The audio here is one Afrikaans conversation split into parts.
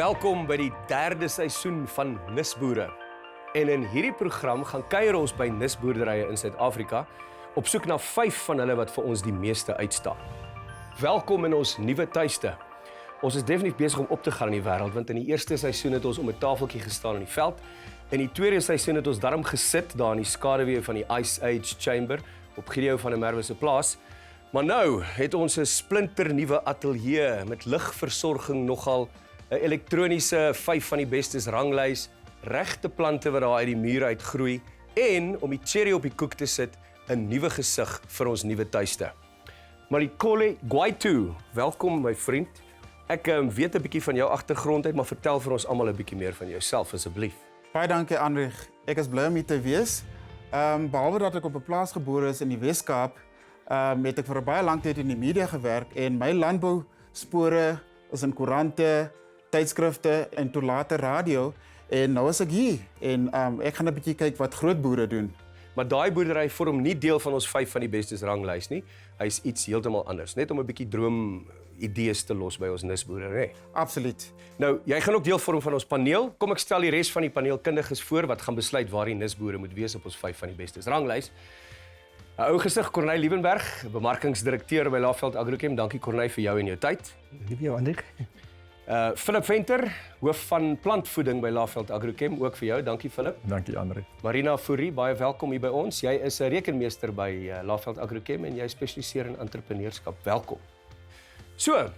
Welkom by die derde seisoen van nisBOERE. En in hierdie program gaan kuier ons by nisboerderye in Suid-Afrika op soek na 5 van hulle wat vir ons die meeste uitstaan. Welkom in ons nuwe tuiste. Ons is definitief besig om op te gaan in die wêreld, want in die eerste seisoen het ons om 'n tafeltjie gestaan in die veld. In die tweede seisoen het ons darm gesit daar in die skaduwee van die Ice Age Chamber op Giftige van 'n Merwe se plaas. Maar nou het ons 'n splinternuwe ateljee met ligversorging, nogal 'n elektroniese 5 van die bestes ranglys, regte plante wat daar uit die muur uitgroei en om die cherry op die koek te sit, 'n nuwe gesig vir ons nuwe tuiste. Marikole Guaitu, welkom my vriend. Ek weet 'n bietjie van jou agtergrond uit, maar vertel vir ons almal 'n bietjie meer van jouself asseblief. Baie dankie André. Ek is bly om hier te wees. Behalwe dat ek op 'n plaas gebore is in die Wes-Kaap, het ek vir 'n baie lang tyd in die media gewerk en my landbouspore is in koerante, tydskrifte en toe later radio en nou is ek hier en ek gaan 'n bietjie kyk wat groot boere doen. Maar daai boerdery vorm nie deel van ons 5 van die bestes ranglys nie. Hy's iets heeltemal anders, net om 'n bietjie droom idees te los by ons nisboere, hè. Absoluut. Nou, jy gaan ook deel vorm van ons paneel. Kom ek stel die res van die paneelkundiges voor wat gaan besluit waar die nisboere moet wees op ons 5 van die bestes ranglys. 'n Ou gesig, Corneil Liebenberg, bemarkingsdirekteur by Laveld Agrochem. Dankie Corneil vir jou en jou tyd. Lieve jou, André. Philip Venter, hoof van plantvoeding by Laveld Agrochem, ook vir jou. Dankie Philip. Dankie André. Marina Fourie, baie welkom hier by ons. Jy is 'n rekenmeester by Laveld Agrochem en jy spesialiseer in entrepreneurskap. Welkom. So,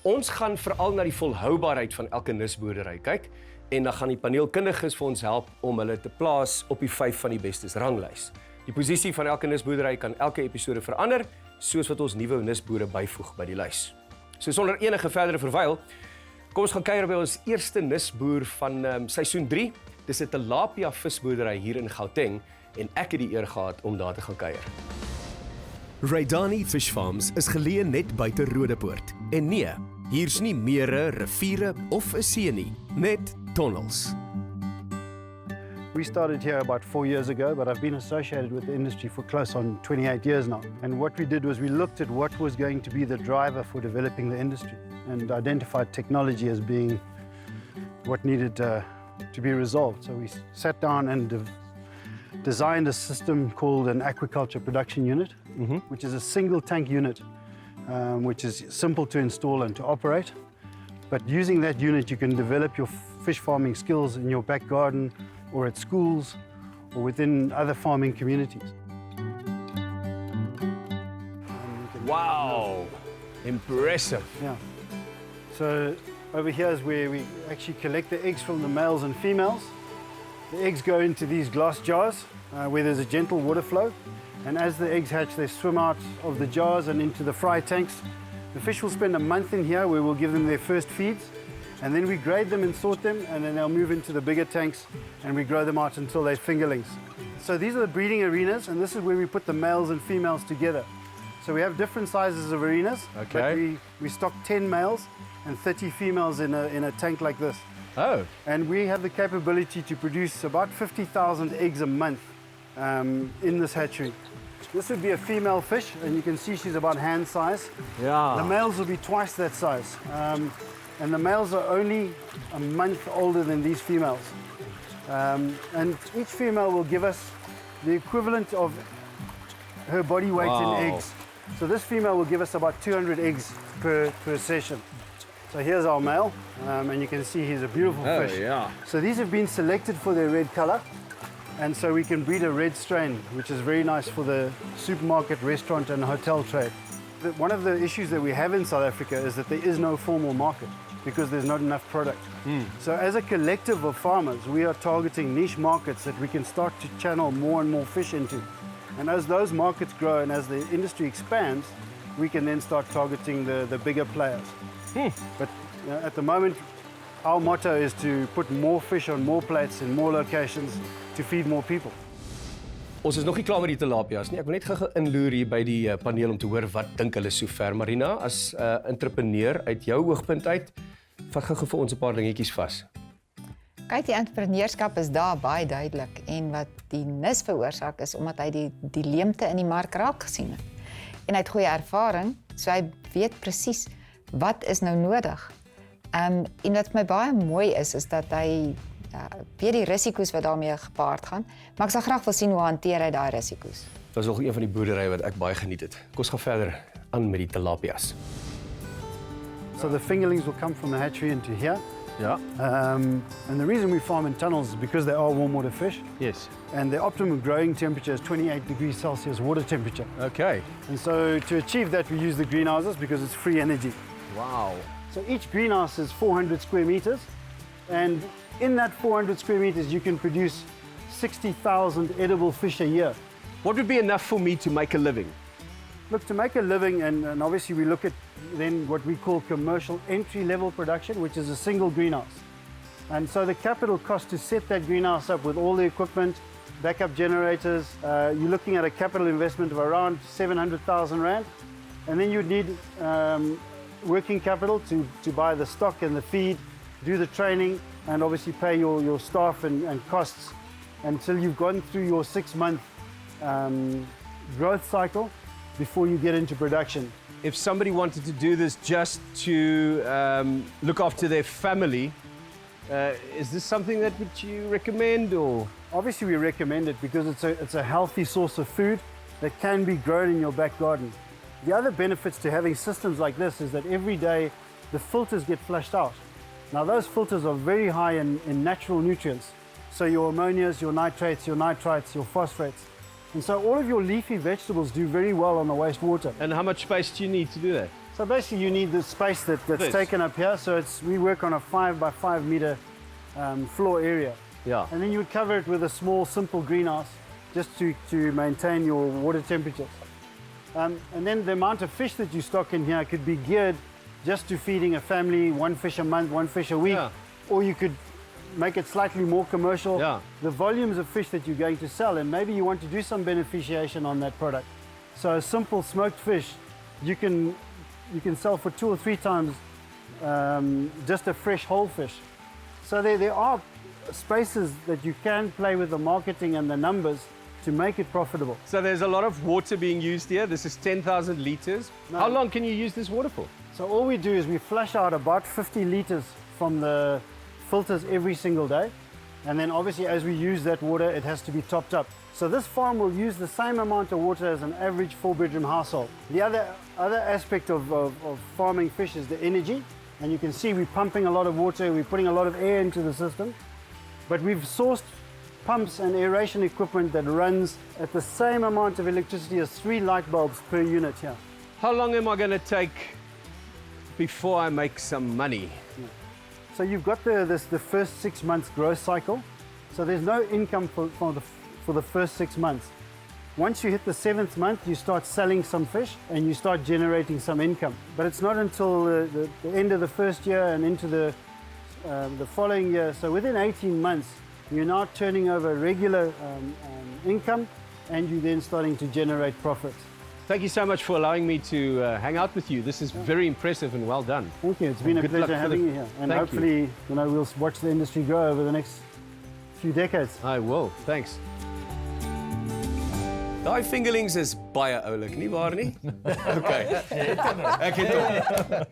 ons gaan veral na die volhoubaarheid van elke nisboerdery kyk en dan gaan die paneelkundiges vir ons help om hulle te plaas op die 5 van die bestes ranglys. Die posisie van elke nisboerdery kan elke episode verander, soos wat ons nuwe nisboere byvoeg by die lys. So sonder enige verdere verwyl, kom ons gaan kuier by ons eerste nisboer van seisoen 3. Dis 'n tilapia visboerdery hier in Gauteng en ek het die eer gehad om daar te gaan kuier. Raidani Fish Farms is geleë net buite Rodepoort. En nee, hier's nie mere, riviere of 'n see nie, net tunnels. We started here about 4 years ago, but I've been associated with the industry for close on 28 years now. And what we did was we looked at what was going to be the driver for developing the industry and identified technology as being what needed to be resolved. So we sat down and designed a system called an aquaculture production unit, which is a single tank unit, which is simple to install and to operate. But using that unit, you can develop your fish farming skills in your back garden or at schools or within other farming communities. Wow, impressive. Yeah. So over here is where we actually collect the eggs from the males and females. The eggs go into these glass jars where there's a gentle water flow. And as the eggs hatch, they swim out of the jars and into the fry tanks. The fish will spend a month in here where we'll give them their first feeds. And then we grade them and sort them, and then they'll move into the bigger tanks and we grow them out until they're fingerlings. So these are the breeding arenas, and this is where we put the males and females together. So we have different sizes of arenas, Okay. but we stock 10 males and 30 females in a tank like this. Oh, And we have the capability to produce about 50,000 eggs a month in this hatchery. This would be a female fish, and you can see she's about hand size. yeah. The males will be twice that size. And the males are only a month older than these females. And each female will give us the equivalent of her body weight Wow. in eggs. So this female will give us about 200 eggs per session. So here's our male, and you can see he's a beautiful Oh, fish. yeah. So these have been selected for their red color, and so we can breed a red strain, which is very nice for the supermarket, restaurant, and hotel trade. One of the issues that we have in South Africa is that there is no formal market because there's not enough product. So as a collective of farmers, we are targeting niche markets that we can start to channel more and more fish into. And as those markets grow and as the industry expands, we can then start targeting the bigger players. But at the moment, our motto is to put more fish on more plates in more locations to feed more people. Ons is nog nie klaar met die tilapias nie. Ek wil net gou inloer hier by die paneel om te hoor wat dink hulle sover. Marina, as entrepreneur uit jou oogpunt uit, vat gou vir ons 'n paar dingetjies vas. Kyk, die entrepreneurskap is daar baie duidelik en wat die nis veroorsaak is omdat hy die leemte in die mark raak gesien het. En hy het goeie ervaring, so hy weet presies wat is nou nodig. En wat vir my baie mooi is dat hy weet die risiko's wat daarmee gepaard gaan, maar ek sal graag wil sien hoe hanteer hy daai risiko's. Dat is ook een van die boerderye wat ek baie geniet het. Kom ons gaan verder aan met die tilapias. So the fingerlings will come from the hatchery into here. Ja. And the reason we farm in tunnels is because they are warm water fish. Yes. And their optimum growing temperature is 28 degrees Celsius water temperature. Okay. And so to achieve that, we use the greenhouses because it's free energy. Wow. So each greenhouse is 400 square meters. And in that 400 square meters, you can produce 60,000 edible fish a year. What would be enough for me to make a living? Look, to make a living, and obviously we look at then what we call commercial entry-level production, which is a single greenhouse. And so the capital cost to set that greenhouse up with all the equipment, backup generators, you're looking at a capital investment of around 700,000 Rand. And then you'd need working capital to buy the stock and the feed, do the training, and obviously pay your staff and costs until you've gone through your 6-month growth cycle before you get into production. If somebody wanted to do this just to look after their family, is this something that would you recommend, or? Obviously we recommend it because it's a healthy source of food that can be grown in your back garden. The other benefits to having systems like this is that every day the filters get flushed out. Now those filters are very high in natural nutrients. So your ammonias, your nitrates, your nitrites, your phosphates. And so all of your leafy vegetables do very well on the wastewater. And how much space do you need to do that? So basically you need the space that's taken up here. So we work on a 5 by 5 meter floor area. Yeah. And then you would cover it with a small, simple greenhouse just to maintain your water temperatures. And then the amount of fish that you stock in here could be geared just to feeding a family, 1 fish a month, 1 fish a week. Yeah. Or you could make it slightly more commercial. Yeah. The volumes of fish that you're going to sell, and maybe you want to do some beneficiation on that product. So a simple smoked fish, you can sell for 2 or 3 times just a fresh whole fish. So there are spaces that you can play with the marketing and the numbers to make it profitable. So there's a lot of water being used here. This is 10,000 litres. No. How long can you use this water for? So all we do is we flush out about 50 litres from the filters every single day. And then obviously as we use that water, it has to be topped up. So this farm will use the same amount of water as an average 4-bedroom household. The other aspect of farming fish is the energy. And you can see we're pumping a lot of water, we're putting a lot of air into the system. But we've sourced pumps and aeration equipment that runs at the same amount of electricity as 3 light bulbs per unit here. How long am I going to take before I make some money? Yeah. So you've got the first 6 months growth cycle. So there's no income for the first 6 months. Once you hit the 7th month, you start selling some fish and you start generating some income. But it's not until the end of the first year and into the following year. So within 18 months, you're now turning over regular income and you're then starting to generate profit. Thank you so much for allowing me to hang out with you. This is very impressive and well done. Thank you. It's been a Good luck pleasure for having you here. And Thank hopefully, we'll watch the industry grow over the next few decades. I will. Thanks. Daai fingerlings is baie oulik, nie waar nie? Okay. Ek het hom.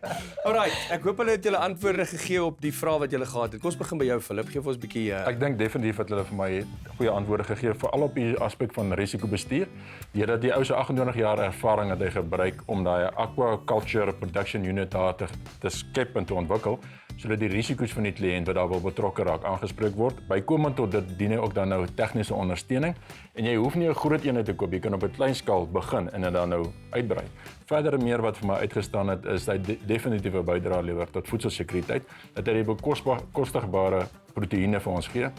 Alright, ek hoop hulle het julle antwoorde gegee op die vrae wat julle gehad het. Kom ons begin by jou, Philip. Geef ons 'n bietjie Ek dink definitief dat hulle vir my goeie antwoorde gegee het, veral op die aspek van risikobestuur. Deurdat die ou se 28 jaar ervaring het hy gebruik om daai aquaculture production unit daar te skep en te ontwikkel, sodat die risiko's van die kliënt wat daar wil betrokke raak aangespreek word. Bykomend tot dit dien hy ook dan nou tegniese ondersteuning en jy hoef nie 'n groot eenheid te koop, jy kan op 'n klein skaal begin en dit dan nou uitbrei. Verder meer wat vir my uitgestaan het is hy definitiewe bydrae lewer tot voedselsekuriteit, dat hy die bekostigbare proteïene vir ons gee.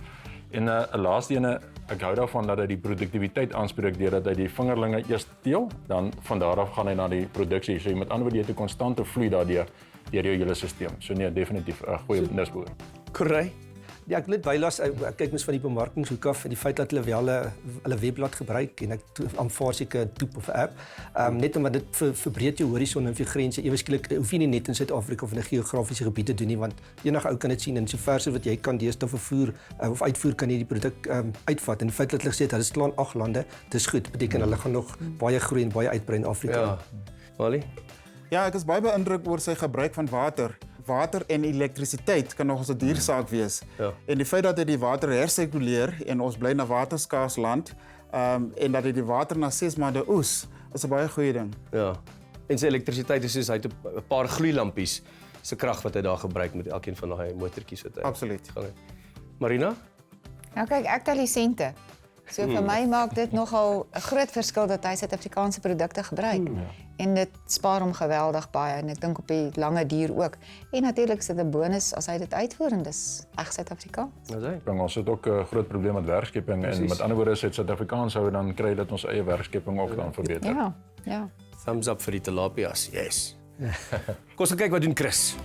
En 'n laaste ene, ek hou daarvan dat hy die produktiwiteit aanspreek deurdat hy die vingerlinge eers teel, dan van daar af gaan hy na die produksie. So jy met ander woorde jy het 'n konstante vloei daardeur deur jou hele stelsel. So nee, definitief 'n goeie nisBOERE. Correct. Ja, ek net bylas, ek kyk mens van die bemarkingshoek af en die feit dat hulle wel hulle webblad gebruik en ek aanvaar seker 'n toep of 'n app. Net omdat dit verbreed jou horison en vir grense. Ewe skielik hoef jy nie net in Suid-Afrika of in 'n geografiese gebied te doen nie, want enige ou kan dit sien en sover so wat jy kan deesdae vervoer of uitvoer kan jy die produk uitvat. En die feit dat hulle gesê het hulle slaan 8 lande, dis goed. Beteken hulle gaan nog baie groei en baie uitbrei in Afrika. Ja. Wally? Ja, ek is baie beïndruk oor sy gebruik van water. water en elektrisiteit kan nog 'n duur saak wees. Ja. En die feit dat dit die water hersirkuleer en ons bly 'n waterskaars land, en dat dit die water na 6 maande oes, is 'n baie goeie ding. Ja. En sy elektrisiteit is soos hy het 'n paar gloeilampies se krag wat hy daar gebruik met elkeen van daai motortjies wat hy. Absoluut. Marina? Nou kyk, ek tel die sente. So vir my maak dit nogal 'n groot verskil dat hy Suid-Afrikaanse produkte gebruik. En dit spaar hom geweldig baie en ek dink op die lange duur ook. En natuurlik is dit 'n bonus as hy dit uitvoer en dis reg Suid-Afrikaans. Dis hy. Ons het ook 'n groot probleem met werkskepping en met ander woorde as dit Suid-Afrikaans hou dan kry dit ons eie werkskepping ook dan verbeter. Ja, ja. Thumbs up vir die tilapias. Yes. Kom ons gaan kyk wat doen Chris.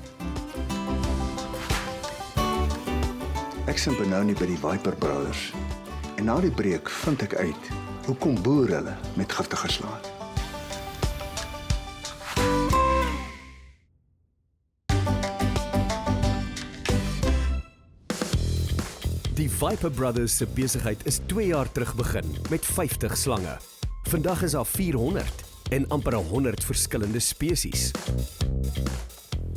Ek sien benou nie by die Viper Brothers. En na die breek vind ek uit hoekom boer hulle met giftige slange. Die Viper Brothers se besigheid is 2 jaar terug begin met 50 slange. Vandag is daar 400 en amper 100 verskillende spesies.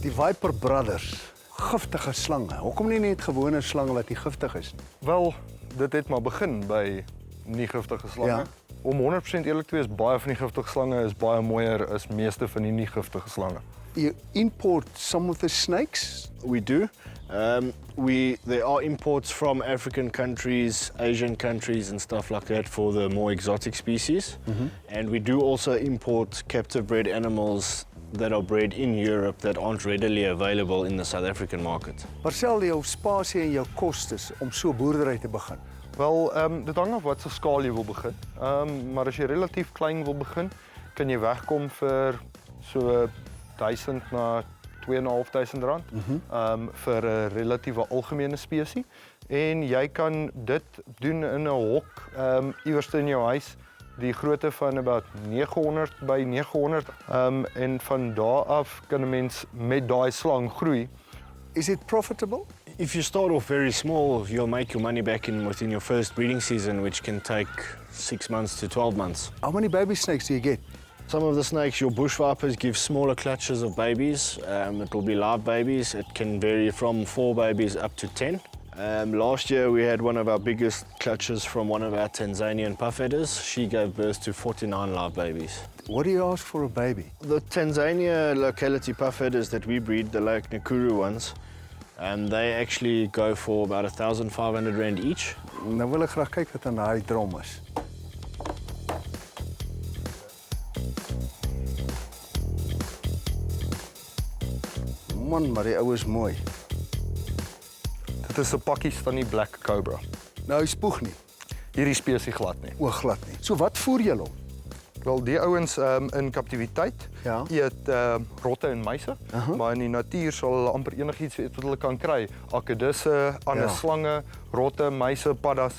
Die Viper Brothers, giftige slange. Hoekom nie net gewone slange wat nie giftig is nie? Wel, dit het maar begin by nie giftige slange. Ja. Om 100% eerlik te wees, baie van die giftige slange is baie mooier as meeste van die nie giftige slange. You import some of the snakes? We do. There are imports from African countries, Asian countries and stuff like that for the more exotic species. And we do also import captive bred animals that are bred in Europe that aren't readily available in the South African market. Maar stel jou spasie en jou kostes om so boerdery te begin. Wel, dit hang af wat se skaal jy wil begin. Maar as jy relatief klein wil begin, kan jy wegkom vir so 1000 na 2.500 rand vir 'n relatiewe algemene spesie. En jy kan dit doen in 'n hok iewers in jou huis. Die grootte van about 900 by 900 en van daar af kan 'n mens met daai slang groei. Is it profitable? If you start off very small, you'll make your money back within your first breeding season, which can take 6 months to 12 months. How many baby snakes do you get? Some of the snakes, your bush vipers, give smaller clutches of babies. It will be live babies. It can vary from 4 babies up to 10. Last year we had one of our biggest clutches from one of our Tanzanian puffheaders. She gave birth to 49 live babies. What do you ask for a baby? The Tanzania locality puffheaders that we breed, the Lake Nakuru ones, they actually go for about 1,500 rand each. Nou wil ek graag kyk wat aan daai drom is. Man, maar die ou is mooi. Dit is 'n Pakistani Black Cobra. Nou, hy spoeg nie. Hierdie spesie glad nie. O, glad nie. So wat voer julle hom? Wel, die ouens in kaptiwiteit eet rotte en muise, maar in die natuur sal hulle amper enigiets eet wat hulle kan kry. Akedisse, ander slange, rotte, muise, paddas.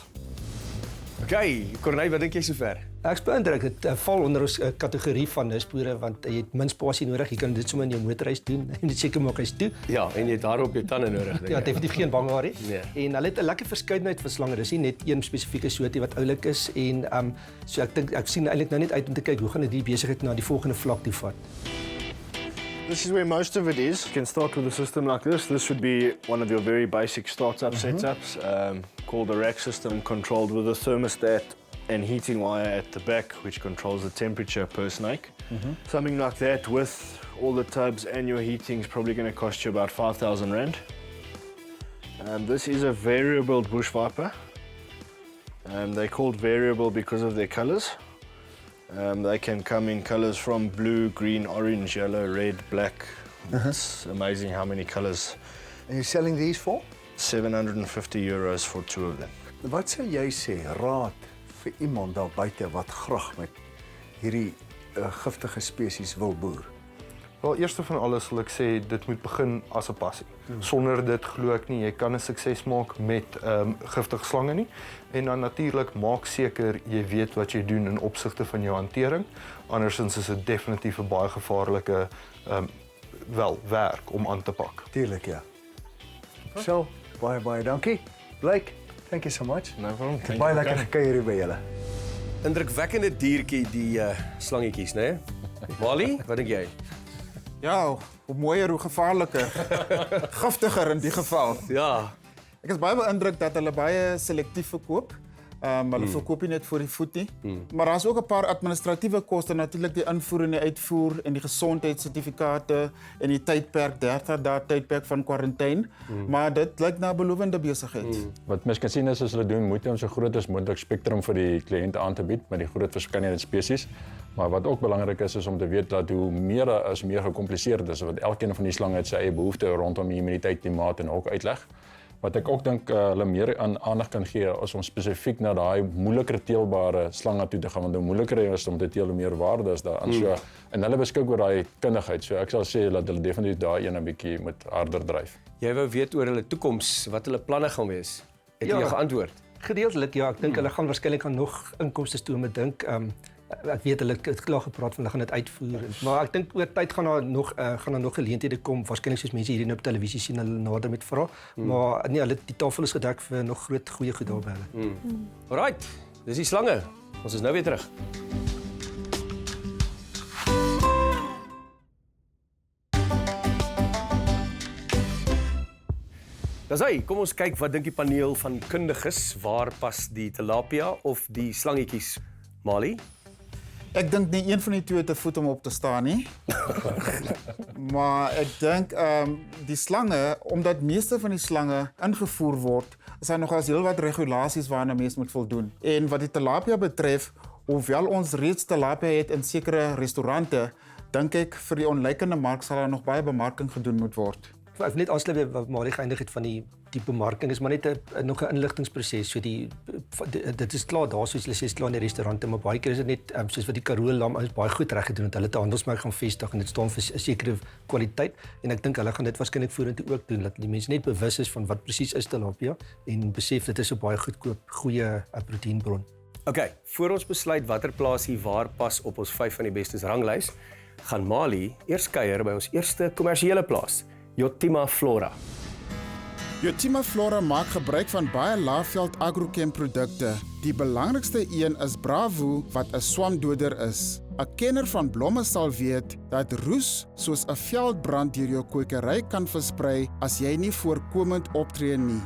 Okay, Corneil, wat dink jy sover? Ek's beïndruk. Dit val onder ons kategorie van nisboere want jy het min spasie nodig. Jy kan dit sommer in jou motorhuis doen en dit seker maak hy's toe. Ja, en jy het hare op jou tande nodig. Ja, definitief geen banghaar nie. Nee. En hulle het 'n lekker verskeidenheid van slange. Dis nie net een spesifieke soortie wat oulik is en so ek dink ek sien eintlik nou net uit om te kyk hoe gaan dit die besigheid na die volgende vlak toe vat. This is where most of it is. You can start with a system like this. This would be one of your very basic startup setups called a rack system, controlled with a thermostat and heating wire at the back, which controls the temperature per snake. Something like that with all the tubs and your heating is probably going to cost you about 5,000 rand. This is a variable bush viper. They're called variable because of their colors. They can come in colors from blue, green, orange, yellow, red, black. It's amazing how many colors. And you're selling these for? 750 euros for 2 of them. Wat sal jy sê, raad vir iemand daar buite wat graag met hierdie giftige spesies wil boer? Wel, eerste van alles sal ek sê, dit moet begin as 'n passie. Sonder dit glo ek nie, jy kan 'n sukses maak met giftige slange nie. En dan natuurlik maak seker jy weet wat jy doen in opsigte van jou hantering. Andersins is dit definitief 'n baie gevaarlike werk om aan te pak. Tuurlik, ja. So, baie dankie. Blake, thank you so much. No problem. Baie lekker gekuier hier by julle. Indrukwekkende diertjie die slangetjies, né? Wally, wat dink jy? Ja, hoe mooier, hoe gevaarliker. Giftiger in die geval. Ja. Ek is baie beïndruk dat hulle baie selektief verkoop. Hulle verkoop nie net vir die voet nie. Maar daar's ook 'n paar administratiewe koste, natuurlik die invoer en die uitvoer en die gesondheidssertifikate en die tydperk, 30 dae tydperk van kwarantyne. Maar dit lyk na 'n belowende besigheid. Wat mens kan sien is as hulle doen moeite om so groot as moontlik spektrum vir die kliënte aan te bied met die groot verskeidenheid spesies. Maar wat ook belangrik is om te weet dat hoe meer daar is, meer gecompliseerd is, want elkeen van die slange het sy eie behoeftes rondom immuniteit, klimaat en ook uitleg. Wat ek ook dink hulle meer aandag kan gee is om spesifiek na daai moeiliker teelbare slange toe te gaan, want hoe moeiliker jy is om te teel, hoe meer waarde is daaraan. So, en hulle beskik oor daai kundigheid, so ek sal sê dat hulle definitief daai een 'n bietjie moet harder dryf. Jy wou weet oor hulle toekoms, wat hulle planne gaan wees. Het jy Ja. geantwoord? Gedeeltelik, ja. Ek dink hulle gaan waarskynlik aan nog inkomste toe met dink. Ek weet hulle het klaar gepraat van hulle gaan dit uitvoer. Maar ek dink oor tyd gaan daar nog geleenthede kom. Waarskynlik soos mense hierdie op televisie sien hulle nader met vra. Maar nee, die tafel is gedek vir nog groot goeie goed daar by hulle. Alright, dis die slange. Ons is nou weer terug. Dis hy, kom ons kyk wat dink die paneel van kundiges, waar pas die tilapia of die slangetjies? Mali? Ek dink nie een van die twee het 'n voet om op te staan nie. Maar ek dink die slange, omdat meeste van die slange ingevoer word, is daar nogals heelwat regulasies waaraan 'n mens moet voldoen. En wat die tilapia betref, hoewel ons reeds tilapia het in sekere restaurante, dink ek vir die onlykende mark sal daar nog baie bemarking gedoen moet word. Ek wil net aansluit wat Marie geëindig het van die bemarking, is maar net nog 'n inligtingproses. So dit is klaar daar, soos hulle sê, is klaar in die restaurante, maar baie keer is dit net soos wat die Karoo lam is baie goed reg gedoen, dat hulle 'n handelsmerk gaan vestig en dit staan vir 'n sekere kwaliteit. En ek dink hulle gaan dit waarskynlik vorentoe ook doen, dat die mense net bewus is van wat presies is tilapia en besef dit is 'n baie goedkoop, goeie proteïenbron. Okay, voor ons besluit watter plaasie waar pas op ons 5 van die bestes ranglys, gaan Mali eers kuier by ons eerste kommersiële plaas, Yotima Flora. Yotima Flora maak gebruik van baie laafveld agrochem produkte. Die belangrikste een is Bravo, wat 'n swamdoder is. 'n Kenner van Blomme sal weet dat roes soos 'n veldbrand deur jou kwekery kan versprei as jy nie voorkomend optree nie.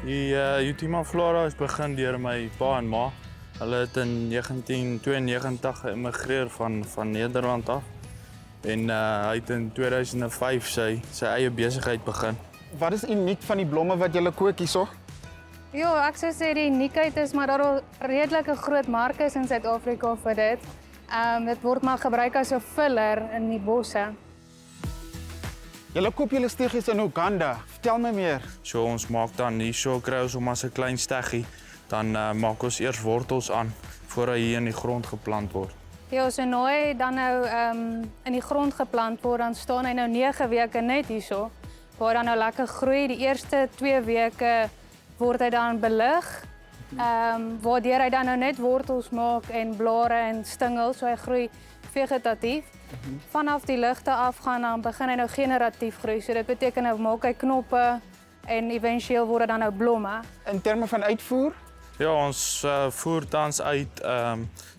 Die Yotima Flora is begin deur my pa en ma. Hulle het in 1992 geëmigreer van Nederland af. En hy het in 2005 sy eie besigheid begin. Wat is uniek van die blomme wat jy kweek hierso? Ja, ek sou sê die uniekheid is maar dat daar redelik 'n groot mark is in Suid-Afrika vir dit. Dit word maar gebruik as 'n filler in die bosse. Julle koop julle steggies in Uganda. Vertel my meer. So ons maak dan hierso kry ons hom as 'n klein steggie, dan maak ons eers wortels aan voor hy hier in die grond geplant word. Ja, so nou hy dan nou in die grond geplant word, dan staan hy nou 9 weke net hierso, waar dan nou lekker groei. Die eerste 2 weke word hy dan belig, waardeur hy dan nou net wortels maak en blare en stingels, so hy groei vegetatief. Vanaf die ligte af dan begin hy nou generatief groei. So dit beteken nou maak hy knoppe en éventueel word dit dan nou blomme. In terme van uitvoer? Ja, ons voer tans uit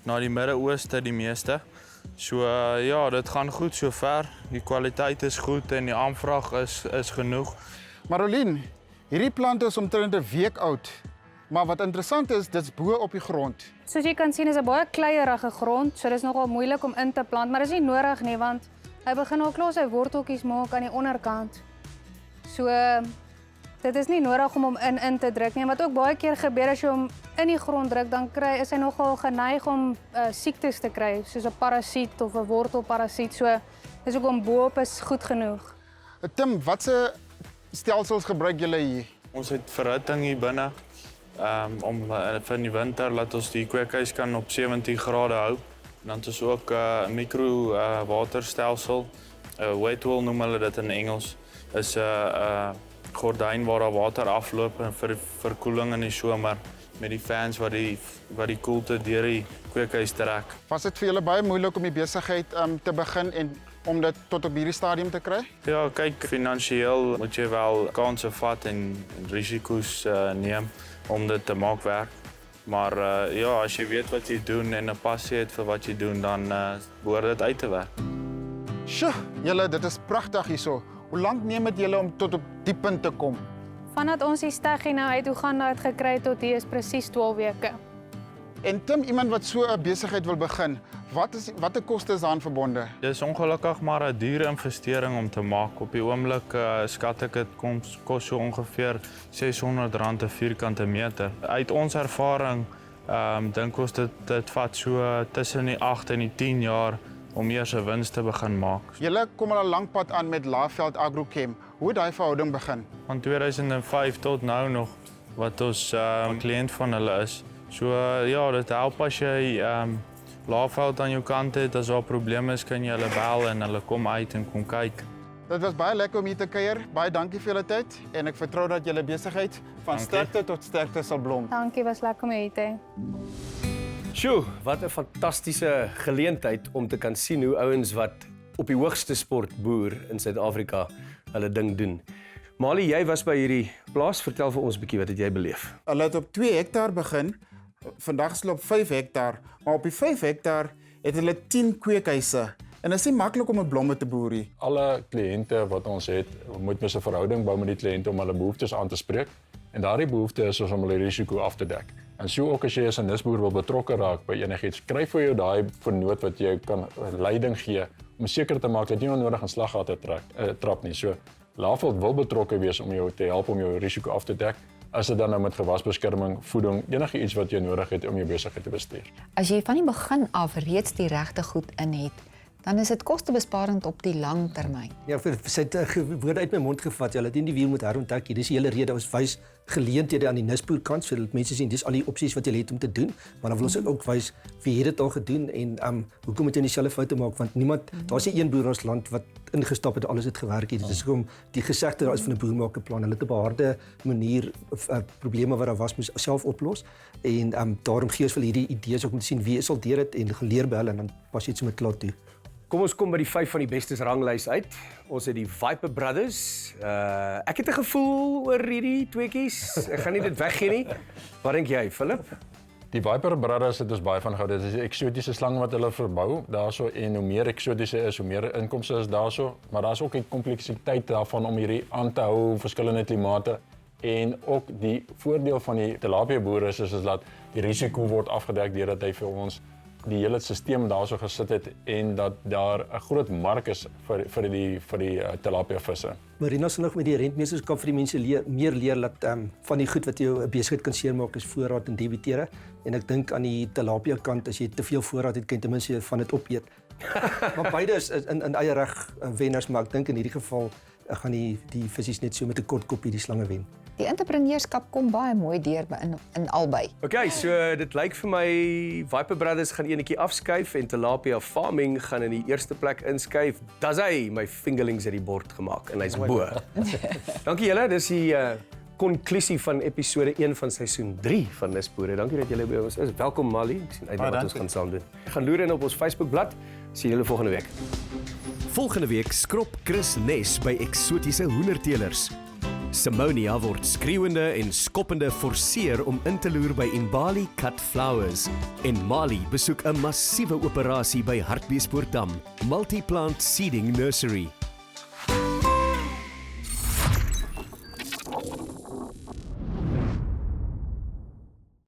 na die Midde-Ooste die meeste. So ja, dit gaan goed sover. Die kwaliteit is goed en die aanvraag is genoeg. Marolien, hierdie plant is omtrent 'n week oud. Maar wat interessant is, dit's bo op die grond. Soos jy kan sien is 'n baie kleierige grond, so dis nogal moeilik om in te plant, maar dis nie nodig nie want hy begin al klaar sy worteltjies maak aan die onderkant. So dit is nie nodig om hom in te druk nie. En wat ook baie keer gebeur as jy hom in die grond druk, dan is hy nogal geneig om siektes te kry, soos 'n parasiet of 'n wortelparasiet. So dis ook om bo-op is goed genoeg. Tim, watse stelsels gebruik julle hier? Ons het verhitting hier binne. Om vir die winter laat ons die kweekhuis kan op 17 grade hou. Dan het ons ook 'n mikro waterstelsel. Wet wool noem hulle dit in Engels. Is 'n gordyn waar daar water afloop en vir verkoeling in die somer met die fans wat die koelte deur die kweekhuis trek. Was dit vir julle baie moeilik om die besigheid te begin en om dit tot op hierdie stadium te kry? Ja, kyk, finansiëel moet jy wel kansse vat en risiko's neem om dit te maak werk. Maar ja, as jy weet wat jy doen en 'n passie het vir wat jy doen, dan behoort dit uit te werk. Sjoe, julle, dit is pragtig hierso. Hoe lank neem dit julle om tot op die punt te kom? Vandat ons die steggie nou uit Oeganda het gekry tot hier is presies 12 weke. En Tim, iemand wat so 'n besigheid wil begin, watter koste is daaraan verbonde? Dit is ongelukkig maar 'n dure investering om te maak. Op die oomblik skat ek dit kos so ongeveer R600 'n vierkante meter. Uit ons ervaring dink ons dit vat so tussen die 8 en die 10 jaar om eers 'n wins te begin maak. Julle kom al 'n lang pad aan met Laagveld Agrochem. Hoe het daai verhouding begin? Van 2005 tot nou nog wat ons 'n kliënt van hulle is. So ja, dit help as jy Laagveld aan jou kant het, as daar probleme is, kan jy hulle bel en hulle kom uit en kom kyk. Dit was baie lekker om hier te kuier. Baie dankie vir julle tyd en ek vertrou dat julle besigheid van sterkte tot sterkte sal blom. Dankie, was lekker om jou te hê. Sjoe, wat 'n fantastiese geleentheid om te kan sien hoe ouens wat op die hoogste sport boer in Suid-Afrika hulle ding doen. Mali, jy was by hierdie plaas. Vertel vir ons 'n bietjie wat het jy beleef? Hulle het op 2 hektaar begin. Vandag is hulle op 5 hektaar, maar op die 5 hektaar het hulle 10 kweekhuise. En dit is nie maklik om 'n blomme te boer nie. Alle kliënte wat ons het, moet mens 'n verhouding bou met die kliënte om hulle behoeftes aan te spreek. En daardie behoefte is om hulle risiko af te dek. En so ook as jy as 'n nisboer wil betrokke raak by enigiets, kry vir jou daai vernoot wat jy kan leiding gee om seker te maak dat jy onnodig in slaggate trap nie. So Laagveld wil betrokke wees om jou te help om jou risiko af te dek. As dit dan nou met gewasbeskerming, voeding, enige iets wat jy nodig het om jou besigheid te bestuur. As jy van die begin af reeds die regte goed in het, dan is dit kostebesparend op die lang termyn. Ja, sy het woorde uit my mond gevat. Jy het nie die wiel moet herontdek nie. Dis die hele rede ons wys geleenthede aan die nisboer kant sodat mense sien dis al die opsies wat jy het om te doen, maar dan wil ons ook wys wie het dit al gedoen en hoekom moet jy dieselfde foute maak, want niemand, daar's nie een boer in ons land wat ingestap het alles het gewerk het. Dit is hoekom die gesegde daar is van 'n boer maak 'n plan. Hulle het op 'n harde manier probleme wat daar was moes self oplos en daarom gee ons vir hierdie idees ook om te sien wie is al deur dit en geleer by hulle en dan pas jy dit sommer klaar toe. Kom ons kom by die 5 van die bestes ranglys uit. Ons het die Viper Brothers. Ek het 'n gevoel oor hierdie tweeetjies. Ek gaan nie dit weggee nie. Wat dink jy, Philip? Die Viper Brothers het ons baie van gehou. Dit is 'n eksotiese slang wat hulle verbou daarso en hoe meer eksotiese is, hoe meer inkomste is daarso, maar daar's ook die kompleksiteit daarvan om hierdie aan te hou, verskillende klimate en ook die voordeel van die tilapia boere is dat die risiko word afgedek deurdat hy vir ons die hele stelsel daarso gesit het en dat daar 'n groot mark is vir die tilapia visse. Marina se nog met die rentmeesterskap vir die mense meer leer dat van die goed wat jou 'n besigheid kan seermaak is voorraad en debitere. En ek dink aan die tilapia kant, as jy te veel voorraad het, kan jy ten minste van dit opeet. Maar beide is in eie reg wenners, maar ek dink in hierdie geval gaan die visse net so met 'n kort koppie die slange wen. Die entrepreneurskap kom baie mooi deur in albei. Okay, so dit lyk vir my Viper Brothers gaan enetjie afskuif en tilapia farming gaan in die eerste plek inskuif. Dis hy, my fingerlings het die bord gemaak en hy's bo. Dankie julle, dis die konklusie van episode 1 van seisoen 3 van nisBOERE. Dankie dat julle by ons is. Welkom Mali, ek sien uit wat ons gaan saam doen. Gaan loer in op ons Facebookblad. Sien julle volgende week. Volgende week skrop Chris nes by eksotiese hoenderteelers. Simonia word skreeuende en skoppende forceer om in te loer by Mbali Cut Flowers. En Mali besoek 'n massiewe operasie by Hartbeespoortdam, Multi-Plant Seeding Nursery.